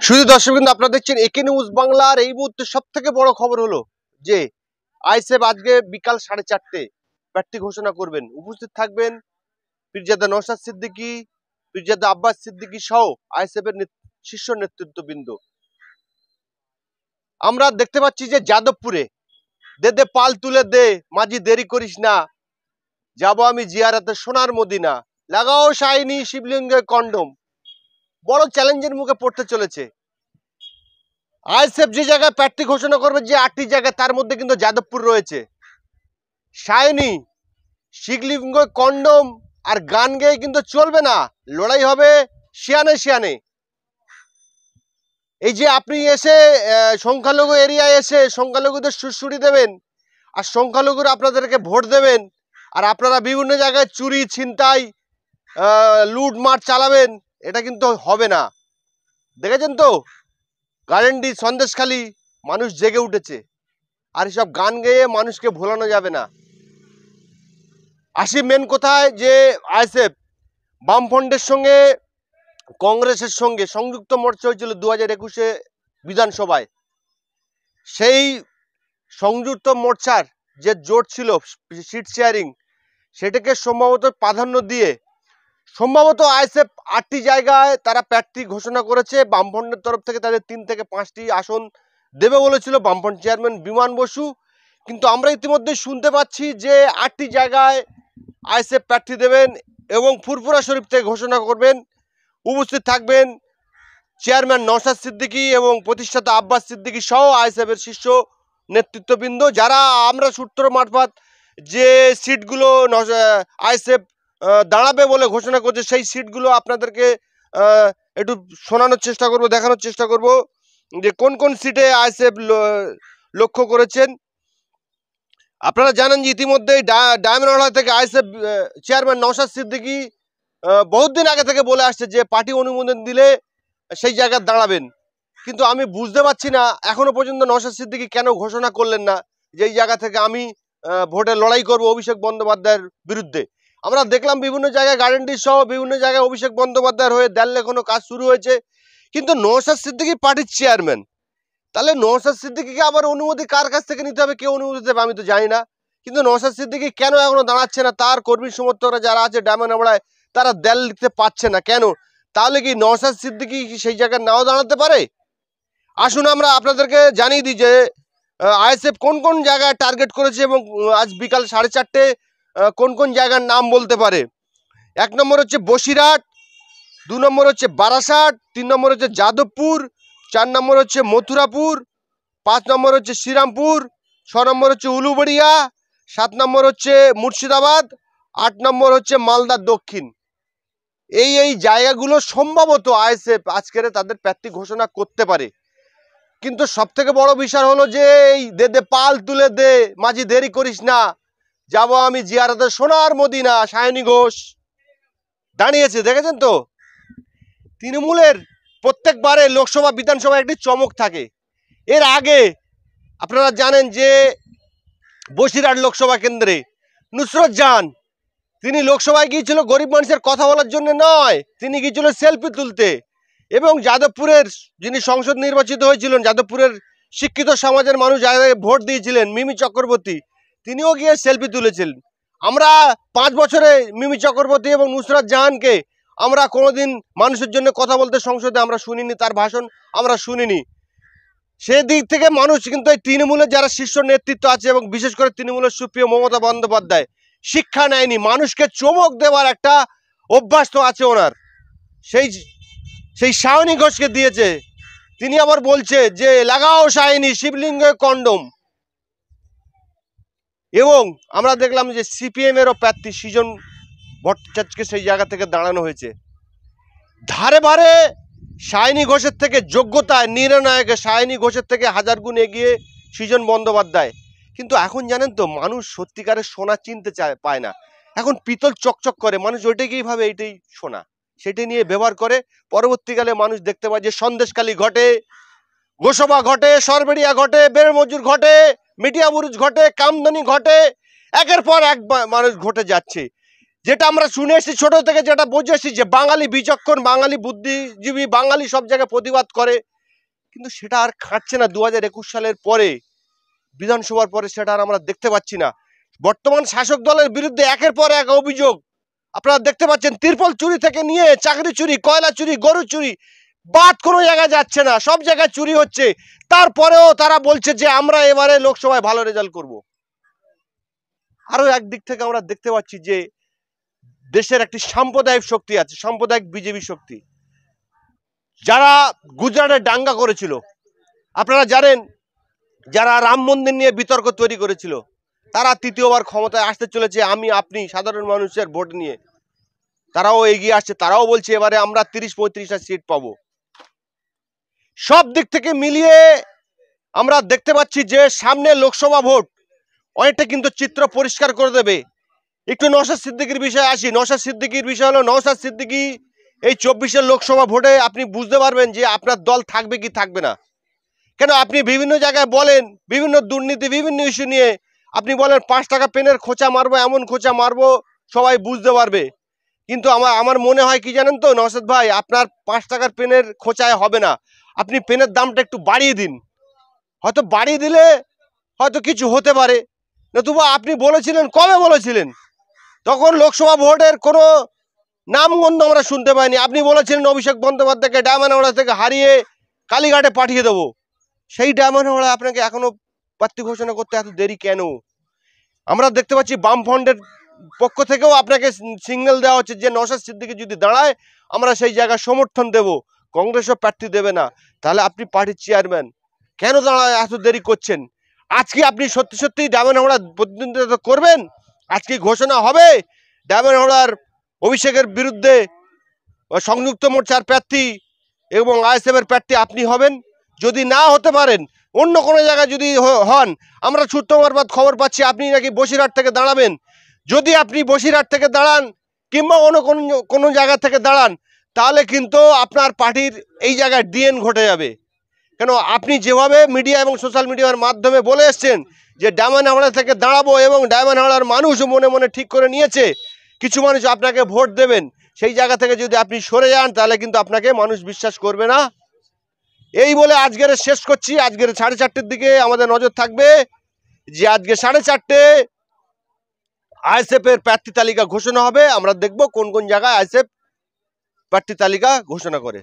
শুধু দর্শক কিন্তু আপনারা দেখছেন একে নিউজ বাংলার এই মুহূর্তে সবথেকে বড় খবর হলো যে আইএসএফ আজকে বিকাল 4:30 প্রার্থী ঘোষণা করবেন। উপস্থিত থাকবেন পীরজাদা নওশাদ সিদ্দিকী, পীরজাদা আব্বাস সিদ্দিকী সহ আইএসএফ এর শীর্ষ নেতৃত্ববৃন্দ। আমরা দেখতে পাচ্ছি যে যাদবপুরে দে দে পাল তুলে দে মাঝি দেরি করিস না, যাবো আমি জিয়ারাতে সোনার মদিনা, লাগাও শাইনি শিবলিঙ্গে কন্ডম। বড় চ্যালেঞ্জের মুখে পড়তে চলেছে। আইএসএফ যে জায়গায় প্রার্থী ঘোষণা করবে, যে 8টি জায়গা, তার মধ্যে কিন্তু যাদবপুর রয়েছে। শাইনি শিবলিঙ্গ কন্ডম আর গান গেয়ে কিন্তু চলবে না, লড়াই হবে শিয়ানে শিয়ানে। এই যে আপনি এসে সংখ্যালঘু এরিয়ায় এসে সংখ্যালঘুদের সুরসুরি দেবেন আর সংখ্যালঘুরা আপনাদেরকে ভোট দেবেন, আর আপনারা বিভিন্ন জায়গায় চুরি ছিনতাই লুটমার চালাবেন, এটা কিন্তু হবে না। দেখেছেন তো গার্ডেনডি সন্দেশখালী মানুষ জেগে উঠেছে, আর এসব গান গেয়ে মানুষকে ভোলানো যাবে না। আসি মেন কোথায়, যে আইএসএফ বামফ্রন্টের সঙ্গে কংগ্রেসের সঙ্গে সংযুক্ত মোর্চা হয়েছিল 2021-এ বিধানসভায়। সেই সংযুক্ত মোর্চার যে জোট ছিল সিট শেয়ারিং, সেটাকে সম্ভবত প্রাধান্য দিয়ে সম্ভবত আইএসএফ 8টি জায়গায় তারা প্রার্থী ঘোষণা করেছে। বামফ্রন্টের তরফ থেকে তাদের 3 থেকে 5টি আসন দেবে বলেছিল বামফ্রন্ট চেয়ারম্যান বিমান বসু, কিন্তু আমরা ইতিমধ্যে শুনতে পাচ্ছি যে 8টি জায়গায় আইএসএফ প্রার্থী দেবেন এবং ফুরফুরা শরীফ থেকে ঘোষণা করবেন। উপস্থিত থাকবেন চেয়ারম্যান নওশাদ সিদ্দিকী এবং প্রতিষ্ঠাতা আব্বাস সিদ্দিকী সহ আইএসএফ এর শীর্ষ নেতৃত্ববৃন্দ, যারা আমরা সূত্র মারফত যে সিটগুলো আইএসএফ দাঁড়াবে বলে ঘোষণা করছে, সেই সিটগুলো আপনাদেরকে একটু শোনানোর চেষ্টা করব, দেখানোর চেষ্টা করব যে কোন কোন সিটে আইএসএফ লক্ষ্য করেছেন। আপনারা জানেন যে ইতিমধ্যেই ডায়মন্ড থেকে আইএসএফ চেয়ারম্যান নওশাদ সিদ্দিকী বহুত দিন আগে থেকে বলে আসছে যে পার্টি অনুমোদন দিলে সেই জায়গায় দাঁড়াবেন, কিন্তু আমি বুঝতে পারছি না এখনো পর্যন্ত নওশাদ সিদ্দিকী কেন ঘোষণা করলেন না যে এই জায়গা থেকে আমি ভোটে লড়াই করব অভিষেক বন্দ্যোপাধ্যায়ের বিরুদ্ধে। আমরা দেখলাম বিভিন্ন জায়গায় গার্ডেনডি সহ বিভিন্ন জায়গায় অভিষেক বন্দ্যোপাধ্যায়ের হয়ে দেড় লেখানো কাজ শুরু হয়েছে, কিন্তু নওশাদ সিদ্দিকী পার্টির চেয়ারম্যান, তাহলে নওশাদ সিদ্দিকীকে আবার অনুমতি কার কাছ থেকে নিতে হবে, কে অনুমতি দেবে আমি তো জানি না। কিন্তু নওশাদ সিদ্দিকী কেন এখনো দাঁড়াচ্ছে না, তার কর্মী সমর্থকরা যারা আছে ডায়মন্ড হাবড়ায় তারা দেল লিখতে পারছে না কেন? তাহলে কি নওশাদ সিদ্দিকী সেই জায়গায় নাও দাঁড়াতে পারে? আসুন আমরা আপনাদেরকে জানিয়ে দিই যে আইএসএফ কোন কোন জায়গায় টার্গেট করেছে এবং আজ বিকাল 4:30 কোন কোন জায়গার নাম বলতে পারে। 1 নম্বর হচ্ছে বসিরহাট, 2 নম্বর হচ্ছে বারাসাত, 3 নম্বর হচ্ছে যাদবপুর, 4 নম্বর হচ্ছে মথুরাপুর, 5 নম্বর হচ্ছে শ্রীরামপুর, 6 নম্বর হচ্ছে উলুবেড়িয়া, 7 নম্বর হচ্ছে মুর্শিদাবাদ, 8 নম্বর হচ্ছে মালদা দক্ষিণ। এই জায়গাগুলো সম্ভবত আইএসএফ আজকের তাদের প্রার্থী ঘোষণা করতে পারে। কিন্তু সব থেকে বড় বিষয় হলো যে এই দে দে পাল তুলে দে মাঝি দেরি করিস না, যাবো আমি জিয়ারাতে সোনার মদিনা, সায়নী ঘোষ দাঁড়িয়েছে। দেখেছেন তো তৃণমূলের প্রত্যেকবারে লোকসভা বিধানসভায় একটি চমক থাকে। এর আগে আপনারা জানেন যে বসিরহাট লোকসভা কেন্দ্রে নুসরত জাহান, তিনি লোকসভায় গিয়েছিল গরিব মানুষের কথা বলার জন্য নয়, তিনি গিয়েছিল সেলফি তুলতে। এবং যাদবপুরের যিনি সংসদ নির্বাচিত হয়েছিলেন, যাদবপুরের শিক্ষিত সমাজের মানুষ যারা ভোট দিয়েছিলেন, মিমি চক্রবর্তী, তিনিও গিয়ে সেলফি তুলেছিলেন। আমরা 5 বছরে মিমি চক্রবর্তী এবং নুসরত জাহানকে আমরা কোনোদিন মানুষের জন্য কথা বলতে সংসদে আমরা শুনিনি, তার ভাষণ আমরা শুনিনি। সেদিক থেকে মানুষ কিন্তু এই তৃণমূলের যারা শীর্ষ নেতৃত্ব আছে এবং বিশেষ করে তৃণমূলের সুপ্রিয় মমতা বন্দ্যোপাধ্যায় শিক্ষা নেয়নি, মানুষকে চমক দেওয়ার একটা অভ্যাস তো আছে ওনার। সেই সায়নী ঘোষকে দিয়েছে, তিনি আবার বলছে যে লাগাও শাইনি শিবলিঙ্গে কন্ডম। এবং আমরা দেখলাম যে সিপিএম এরও প্রার্থী সৃজন ভট্টাচার্যকে সেই জায়গা থেকে দাঁড়ানো হয়েছে। ধারে ভারে শাইনী ঘোষের থেকে যোগ্যতায় নির্ণায়কে সায়নী ঘোষের থেকে 1000 গুণ এগিয়ে সৃজন বন্দ্যোপাধ্যায়। কিন্তু এখন জানেন তো মানুষ সত্যিকারের সোনা চিনতে পায় না, এখন পিতল চকচক করে, মানুষ ওইটাকেই ভাবে এইটাই সোনা, সেটি নিয়ে ব্যবহার করে। পরবর্তীকালে মানুষ দেখতে পায় যে সন্দেশখালী ঘটে, গোসবা ঘটে, সরবেড়িয়া ঘটে, বেরমজুর ঘটে, মিটিয়া বুরুজ ঘটে, কামদনি ঘটে, একের পর এক মানুষ ঘটে যাচ্ছে। যেটা আমরা শুনে এসেছি ছোট থেকে, যেটা বুঝে এসেছি যে বাঙালি বিচক্ষণ, বাঙালি বুদ্ধিজীবী, বাঙালি সব জায়গায় প্রতিবাদ করে, কিন্তু সেটা আর খাটছে না। 2021 সালের পরে, বিধানসভার পরে সেটা আর আমরা দেখতে পাচ্ছি না। বর্তমান শাসক দলের বিরুদ্ধে একের পর এক অভিযোগ আপনারা দেখতে পাচ্ছেন। তিরপল চুরি থেকে নিয়ে চাকরি চুরি, কয়লা চুরি, গরু চুরি, বাদ কোনো জায়গায় যাচ্ছে না, সব জায়গায় চুরি হচ্ছে। তারপরেও তারা বলছে যে আমরা এবারে লোকসভায় ভালো রেজাল্ট করব। আরো একদিক থেকে আমরা দেখতে পাচ্ছি যে দেশের একটি সাম্প্রদায়িক শক্তি আছে, সাম্প্রদায়িক বিজেপি শক্তি, যারা গুজরাটে দাঙ্গা করেছিল। আপনারা জানেন, যারা রাম মন্দির নিয়ে বিতর্ক তৈরি করেছিল, তারা তৃতীয়বার ক্ষমতায় আসতে চলেছে আমি আপনি সাধারণ মানুষের ভোট নিয়ে। তারাও এগিয়ে আসছে, তারাও বলছে এবারে আমরা 30-35টা সিট পাবো। সব দিক থেকে মিলিয়ে আমরা দেখতে পাচ্ছি যে সামনে লোকসভা ভোট অনেকটা কিন্তু চিত্র পরিষ্কার করে দেবে। একটু নওশাদ সিদ্দিকীর বিষয়ে আসি। নওশাদ সিদ্দিকীর বিষয় হলো, নওশাদ সিদ্দিকী এই 24-এর লোকসভা ভোটে আপনি বুঝতে পারবেন যে আপনার দল থাকবে কি থাকবে না। কেন আপনি বিভিন্ন জায়গায় বলেন, বিভিন্ন দুর্নীতি, বিভিন্ন ইস্যু নিয়ে আপনি বলেন 5 টাকা পেনের খোঁচা মারবো, এমন খোঁচা মারবো সবাই বুঝতে পারবে। কিন্তু আমার মনে হয় কি জানেন তো নওশাদ ভাই, আপনার 5 টাকার পেনের খোঁচায় হবে না। আপনি পেনের দামটা একটু বাড়িয়ে দিন, হয়তো বাড়িয়ে দিলে হয়তো কিছু হতে পারে। নতুবা আপনি বলেছিলেন, কবে বলেছিলেন? তখন লোকসভা ভোটের কোনো নামগন্ধ আমরা শুনতে পাইনি। আপনি বলেছিলেন অভিষেক বন্দ্যোপাধ্যায়কে ডায়মন্ড হারবার থেকে হারিয়ে কালীঘাটে পাঠিয়ে দেবো। সেই ডায়মন্ড হারবার আপনাকে এখনো প্রার্থী ঘোষণা করতে এত দেরি কেন? আমরা দেখতে পাচ্ছি বামফ্রন্টের পক্ষ থেকেও আপনাকে সিগন্যাল দেওয়া হচ্ছে যে নওশাদ সিদ্দিকী যদি দাঁড়ায় আমরা সেই জায়গায় সমর্থন দেব। কংগ্রেসও প্রার্থী দেবে না। তাহলে আপনি পার্টির চেয়ারম্যান, কেন দাঁড়ায় এত দেরি করছেন? আজকে আপনি সত্যি সত্যি ডায়মন্ড হারবার প্রতিনিধিত্ব করবেন? আজকে ঘোষণা হবে ডায়মন্ড হারবার অভিষেকের বিরুদ্ধে সংযুক্ত মোর্চার প্রার্থী এবং আইএসএফের প্রার্থী আপনি হবেন। যদি না হতে পারেন, অন্য কোনো জায়গায় যদি হন, আমরা সূত্র মারফত খবর পাচ্ছি আপনি নাকি বসিরহাট থেকে দাঁড়াবেন। যদি আপনি বসিরহাট থেকে দাঁড়ান কিংবা অন্য কোনো জায়গা থেকে দাঁড়ান, তাহলে কিন্তু আপনার পার্টির এই জায়গায় ডিএন ঘটে যাবে। কেন আপনি যেভাবে মিডিয়া এবং সোশ্যাল মিডিয়ার মাধ্যমে বলে এসছেন যে ডায়মন্ড হারবার থেকে দাঁড়াবো এবং ডায়মন্ড হারবার মানুষ মনে মনে ঠিক করে নিয়েছে কিছু মানুষ আপনাকে ভোট দেবেন, সেই জায়গা থেকে যদি আপনি সরে যান তাহলে কিন্তু আপনাকে মানুষ বিশ্বাস করবে না। এই বলে আজকের শেষ করছি। আজকের 4:30-র দিকে আমাদের নজর থাকবে যে আজকে 4:30 আইএসএফ এর প্রার্থী তালিকা ঘোষণা হবে। আমরা দেখব কোন কোন জায়গায় আইএসএফ প্রার্থী তালিকা ঘোষণা করে।